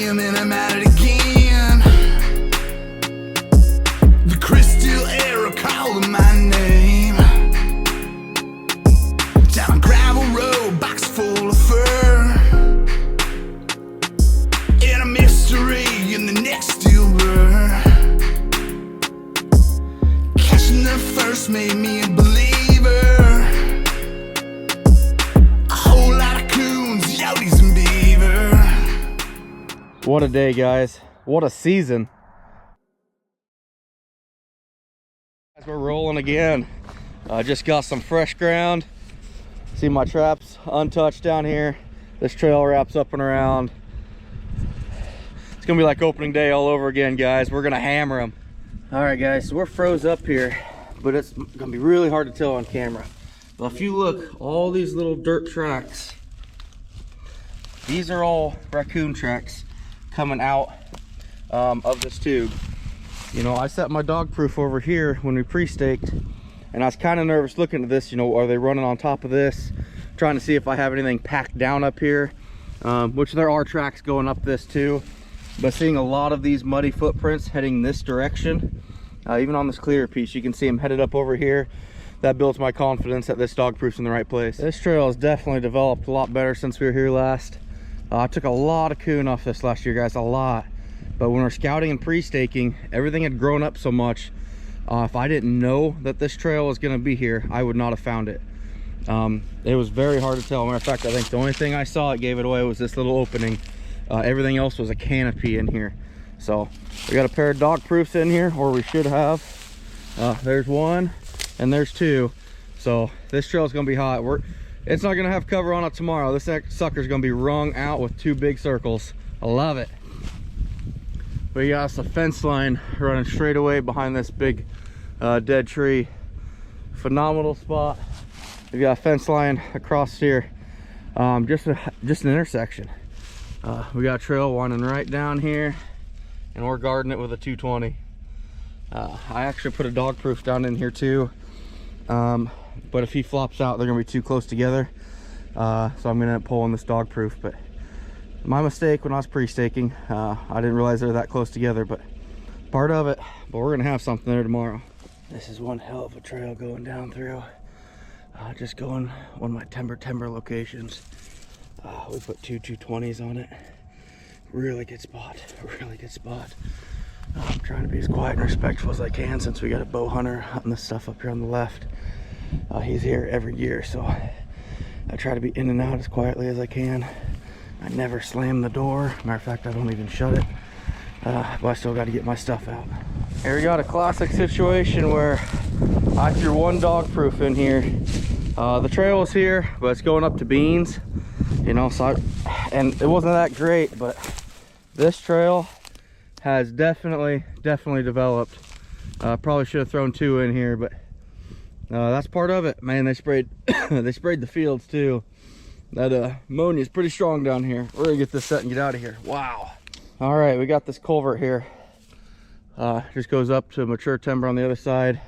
him and I'm at it again. The crystal air calling my name. Down a gravel road, box full of fur, and a mystery in the next steel blur. Catching the first made me a believer. A whole lot of coons, yotes, and beaver. What a day, guys. What a season. We're rolling again. Just got some fresh ground. See my traps untouched down here. This trail wraps up and around. It's gonna be like opening day all over again, guys. We're gonna hammer them. All right, guys, so we're froze up here, but it's gonna be really hard to tell on camera. Well, if you look, all these little dirt tracks, these are all raccoon tracks coming out of this tube. You know, I set my dog proof over here when we pre-staked, and I was kind of nervous looking at this. You know, are they running on top of this, trying to see if I have anything packed down up here, which there are tracks going up this too, but seeing a lot of these muddy footprints heading this direction, even on this clear piece you can see them headed up over here. That builds my confidence that this dog proof's in the right place. This trail has definitely developed a lot better since we were here last. I took a lot of coon off this last year, guys, a lot. But when we're scouting and pre-staking, everything had grown up so much. If I didn't know that this trail was gonna be here, I would not have found it. It was very hard to tell. Matter of fact, I think the only thing I saw that gave it away was this little opening. Everything else was a canopy in here. So we got a pair of dog proofs in here, or we should have. There's one and there's two. So this trail is gonna be hot. It's not gonna have cover on it tomorrow. This sucker's gonna be wrung out with two big circles. I love it. We got us a fence line running straight away behind this big dead tree. Phenomenal spot. We got a fence line across here, just an intersection. We got a trail winding right down here, and we're guarding it with a 220. I actually put a dog proof down in here too, but if he flops out, they're gonna be too close together. So I'm gonna end up pulling this dog proof. But my mistake when I was pre-staking, I didn't realize they're that close together, but part of it. But we're gonna have something there tomorrow. This is one hell of a trail going down through. Just going one of my timber locations. We put two 220s on it. Really good spot, really good spot. I'm trying to be as quiet and respectful as I can since we got a bow hunter hunting this stuff up here on the left. He's here every year, so I try to be in and out as quietly as I can. I never slam the door. Matter of fact, I don't even shut it. But I still got to get my stuff out. Here we got a classic situation where I threw one dog proof in here. The trail is here, but it's going up to beans. You know, so and it wasn't that great, but this trail has definitely developed. Probably should have thrown two in here, but that's part of it. Man, they sprayed they sprayed the fields too. That ammonia is pretty strong down here. We're gonna get this set and get out of here. Wow. All right, we got this culvert here. Just goes up to mature timber on the other side,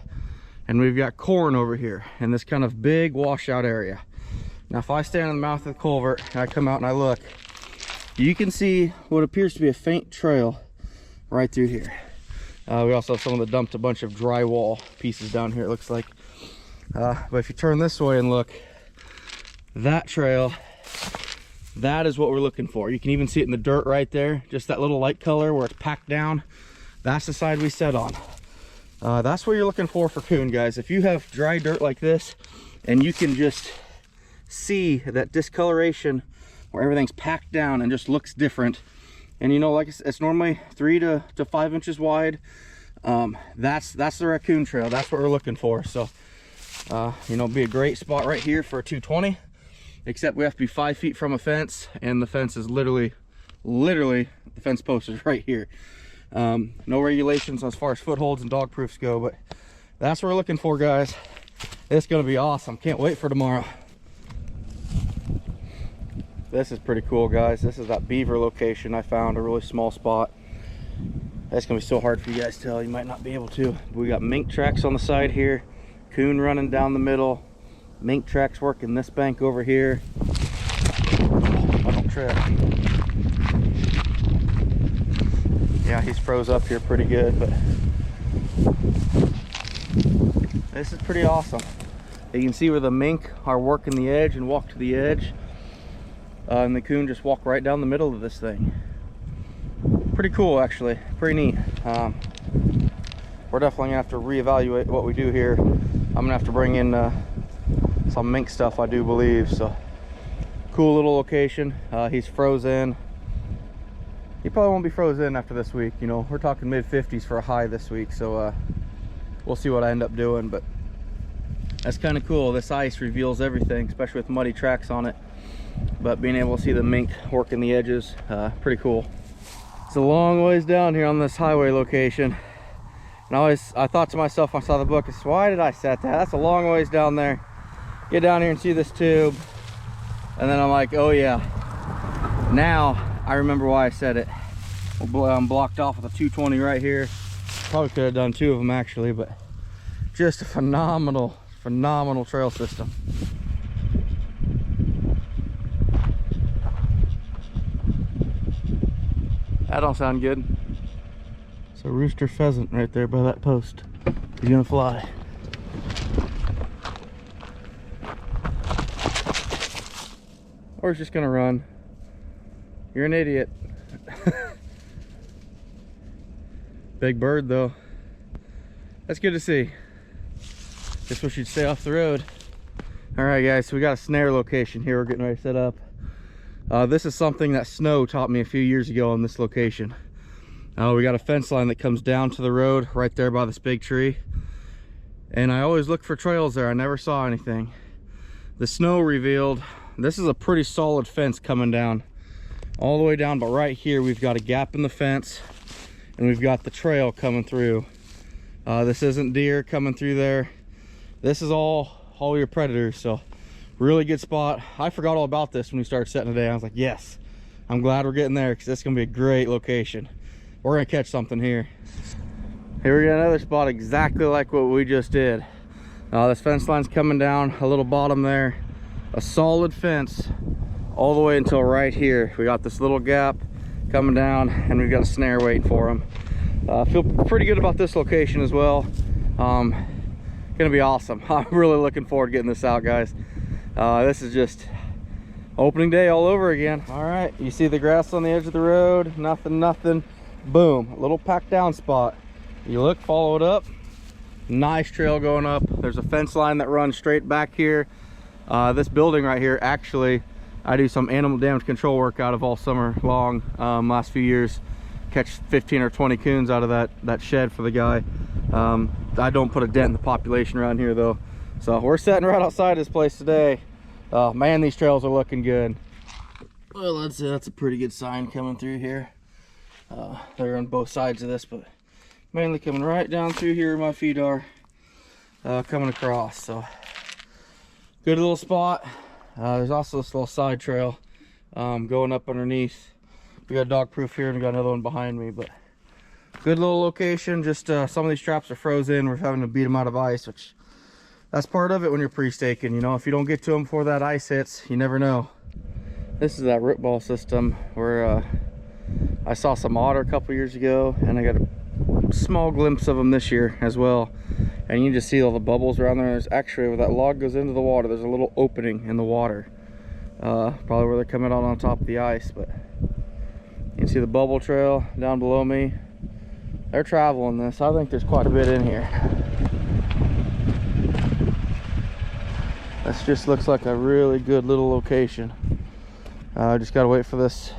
and we've got corn over here in this kind of big washout area. Now, if I stand in the mouth of the culvert and I come out and I look, you can see what appears to be a faint trail right through here. We also have someone that dumped a bunch of drywall pieces down here, it looks like. But if you turn this way and look, that trail, that is what we're looking for. You can even see it in the dirt right there, just that little light color where it's packed down. That's the side we set on. That's what you're looking for coon, guys. If you have dry dirt like this and you can just see that discoloration where everything's packed down and just looks different, and you know, like it's normally 3 to 5 inches wide, that's the raccoon trail. That's what we're looking for. So you know, it'd be a great spot right here for a 220, except we have to be 5 feet from a fence, and the fence is literally the fence post is right here. No regulations as far as footholds and dog proofs go, but that's what we're looking for, guys. It's gonna be awesome. Can't wait for tomorrow. This is pretty cool, guys. This is that beaver location I found, a really small spot. That's gonna be so hard for you guys to tell. You might not be able to. We got mink tracks on the side here, coon running down the middle, mink tracks working this bank over here. I don't trip. Yeah, he's froze up here pretty good, but this is pretty awesome. You can see where the mink are working the edge and walk to the edge, and the coon just walk right down the middle of this thing. Pretty cool, actually. Pretty neat. We're definitely gonna have to reevaluate what we do here. I'm gonna have to bring in some mink stuff, I do believe. So cool little location. He's frozen. He probably won't be frozen after this week. You know, we're talking mid-50s for a high this week, so we'll see what I end up doing. But that's kind of cool. This ice reveals everything, especially with muddy tracks on it. But being able to see the mink working the edges, pretty cool. It's a long ways down here on this highway location. And I thought to myself when I saw the book, why did I set that? That's a long ways down there. Get down here and see this tube. And then I'm like, oh yeah. Now I remember why I said it. I'm blocked off with a 220 right here. Probably could have done 2 of them actually, but just a phenomenal trail system. That don't sound good. It's a rooster pheasant right there by that post. He's gonna fly. Or he's just gonna run. You're an idiot. Big bird though. That's good to see. Just wish you'd stay off the road. All right guys, so we got a snare location here we're getting ready to set up. This is something that Snow taught me a few years ago on this location. We got a fence line that comes down to the road right there by this big tree. And I always look for trails there. I never saw anything. The Snow revealed this is a pretty solid fence coming down all the way down, but right here we've got a gap in the fence and we've got the trail coming through. This isn't deer coming through there. This is all your predators, so really good spot. I forgot all about this when we started setting today. I was like, yes, I'm glad we're getting there because this is gonna be a great location. We're gonna catch something here. Here we got another spot exactly like what we just did. This fence line's coming down a little bottom there, a solid fence all the way until right here. We got this little gap coming down and we've got a snare waiting for him. Feel pretty good about this location as well. Gonna be awesome. I'm really looking forward to getting this out, guys. This is just opening day all over again. All right, you see the grass on the edge of the road, nothing. Boom, a little packed down spot. You look, follow it up, nice trail going up. There's a fence line that runs straight back here. This building right here, actually I do some animal damage control work out of all summer long. Last few years, catch 15 or 20 coons out of that shed for the guy. I don't put a dent in the population around here though. So we're sitting right outside this place today. Man, these trails are looking good. Well, that's a pretty good sign coming through here. They're on both sides of this, but mainly coming right down through here where my feet are, coming across. So good little spot. There's also this little side trail going up underneath. We got dog proof here and we got another one behind me, but good little location. Just some of these traps are frozen. We're having to beat them out of ice, which that's part of it when you're pre-staking. You know, if you don't get to them before that ice hits, you never know. This is that root ball system where I saw some otter a couple years ago, and I got a small glimpse of them this year as well. And you can just see all the bubbles around there. There's actually, where that log goes into the water, there's a little opening in the water. Probably where they're coming out on top of the ice, but you can see the bubble trail down below me. They're traveling this. I think there's quite a bit in here. This just looks like a really good little location. Just gotta wait for this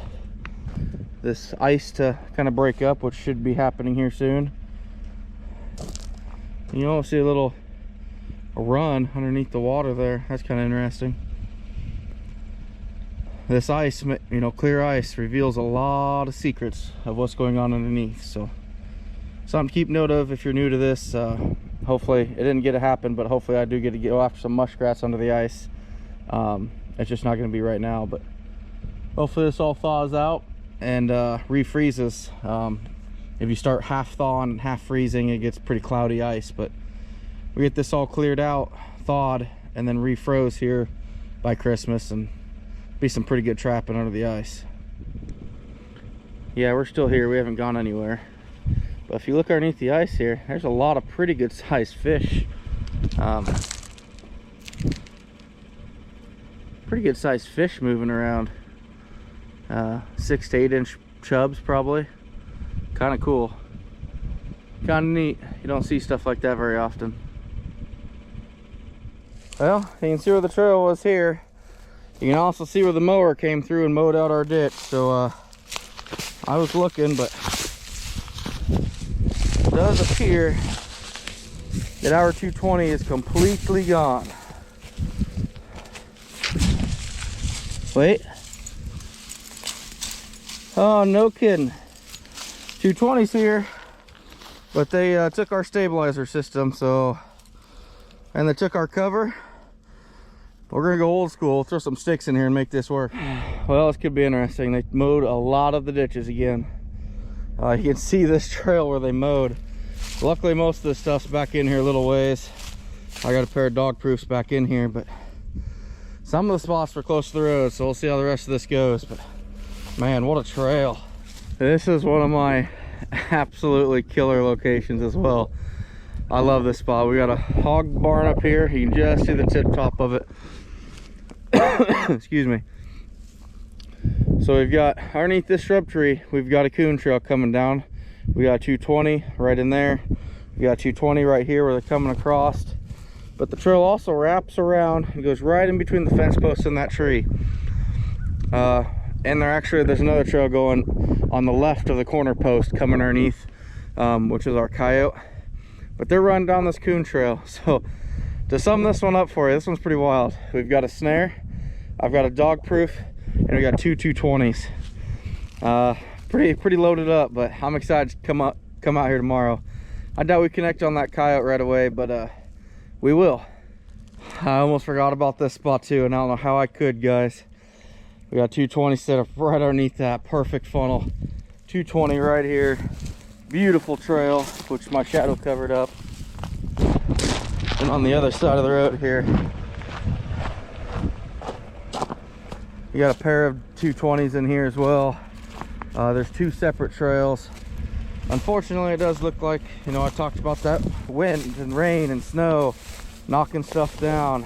ice to kind of break up, which should be happening here soon. You know, see a run underneath the water there. That's kind of interesting. This ice, you know, clear ice reveals a lot of secrets of what's going on underneath. So something to keep note of if you're new to this. Hopefully it didn't get to happen, but hopefully I do get to go after some muskrats under the ice. It's just not going to be right now, but hopefully this all thaws out and refreezes. If you start half thawing and half freezing, it gets pretty cloudy ice, but we get this all cleared out, thawed, and then refroze here by Christmas, and be some pretty good trapping under the ice. Yeah, we're still here. We haven't gone anywhere. But if you look underneath the ice here, there's a lot of pretty good sized fish. Pretty good sized fish moving around. 6 to 8 inch chubs probably. Kind of cool. Kind of neat. You don't see stuff like that very often. Well, you can see where the trail was here. You can also see where the mower came through and mowed out our ditch. So I was looking, but it does appear that our 220 is completely gone. Wait. Oh, no kidding. 220's here, but they took our stabilizer system, so, and they took our cover. We're gonna go old school, throw some sticks in here and make this work. Well, this could be interesting. They mowed a lot of the ditches again. You can see this trail where they mowed. Luckily, most of the stuff's back in here a little ways. I got a pair of dog proofs back in here, but some of the spots were close to the road, so we'll see how the rest of this goes. But man, what a trail. This is one of my absolutely killer locations as well. I love this spot. We got a hog barn up here. You can just see the tip top of it. Excuse me. So we've got underneath this shrub tree, we've got a coon trail coming down. We got 220 right in there. We got 220 right here where they're coming across. But the trail also wraps around and goes right in between the fence posts and that tree. And there's another trail going on the left of the corner post coming underneath, which is our coyote. But they're running down this coon trail. So to sum this one up for you, this one's pretty wild. We've got a snare, I've got a dog proof, and we got two 220s. Pretty loaded up, but I'm excited to come out here tomorrow. I doubt we connect on that coyote right away, but we will. I almost forgot about this spot too, and I don't know how I could, guys. We got 220 set up right underneath that perfect funnel. 220 right here. Beautiful trail, which my shadow covered up. And on the other side of the road here, you got a pair of 220s in here as well. There's two separate trails. Unfortunately, it does look like, you know, I talked about that wind and rain and snow knocking stuff down.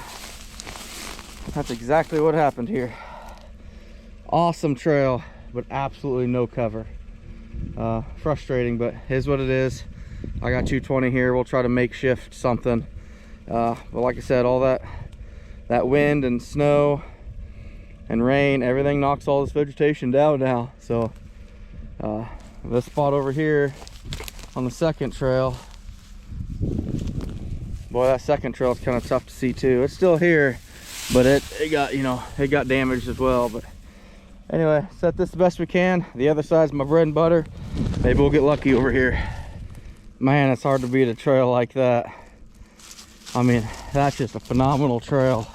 That's exactly what happened here. Awesome trail, but absolutely no cover. Frustrating, but is what it is. I got 220 here. We'll try to makeshift something. But like I said, all that wind and snow and rain, everything knocks all this vegetation down now. So this spot over here on the second trail, boy, that second trail is kind of tough to see too. It's still here, but it got, you know, it got damaged as well. But anyway, set this the best we can. The other side's my bread and butter. Maybe we'll get lucky over here. Man, it's hard to beat a trail like that. I mean, that's just a phenomenal trail.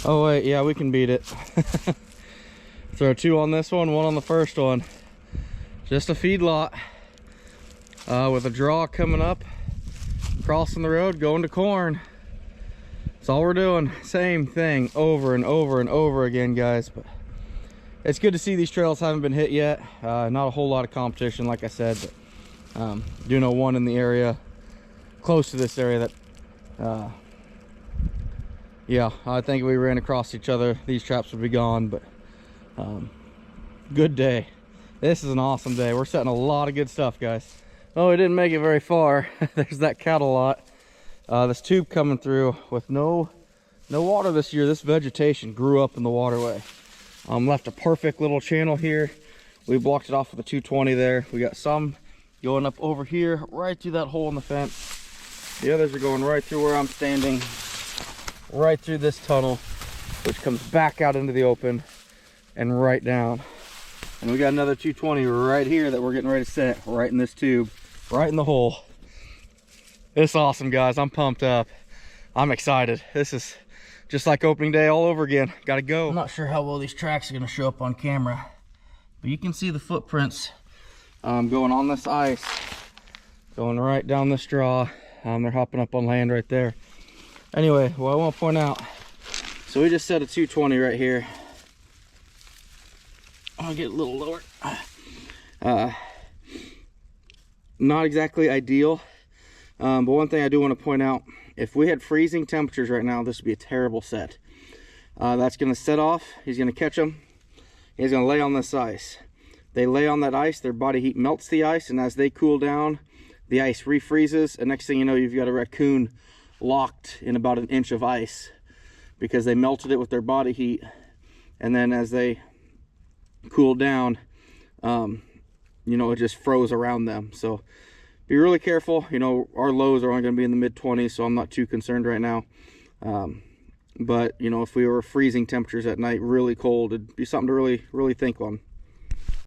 Oh wait, yeah, we can beat it. Throw two on this one on the first one. Just a feed lot with a draw coming up, crossing the road, going to corn. That's all we're doing. Same thing over and over and over again, guys. But it's good to see these trails haven't been hit yet. Not a whole lot of competition, like I said, but do know one in the area close to this area that yeah, I think if we ran across each other, these traps would be gone. But good day. This is an awesome day. We're setting a lot of good stuff, guys. Oh, we didn't make it very far. There's that cattle lot. This tube coming through with no water this year. This vegetation grew up in the waterway. Left a perfect little channel here. We blocked it off with a 220 there. We got some going up over here, right through that hole in the fence. The others are going right through where I'm standing, right through this tunnel, which comes back out into the open and right down. And we got another 220 right here that we're getting ready to set right in this tube, right in the hole. It's awesome, guys. I'm pumped up. I'm excited. This is just like opening day all over again. Gotta go. I'm not sure how well these tracks are gonna show up on camera, but you can see the footprints going on this ice, going right down this draw. They're hopping up on land right there. Anyway, what I want to point out, so we just set a 220 right here. I'll get a little lower. Not exactly ideal, but one thing I do want to point out, if we had freezing temperatures right now, this would be a terrible set. That's going to set off, he's going to catch them, he's going to lay on this ice. They lay on that ice, their body heat melts the ice, and as they cool down, the ice refreezes, and next thing you know, you've got a raccoon locked in about an inch of ice because they melted it with their body heat, and then as they cooled down, you know, it just froze around them. So be really careful. You know, our lows are only going to be in the mid-20s, so I'm not too concerned right now. But you know, if we were freezing temperatures at night, really cold, it'd be something to really think on.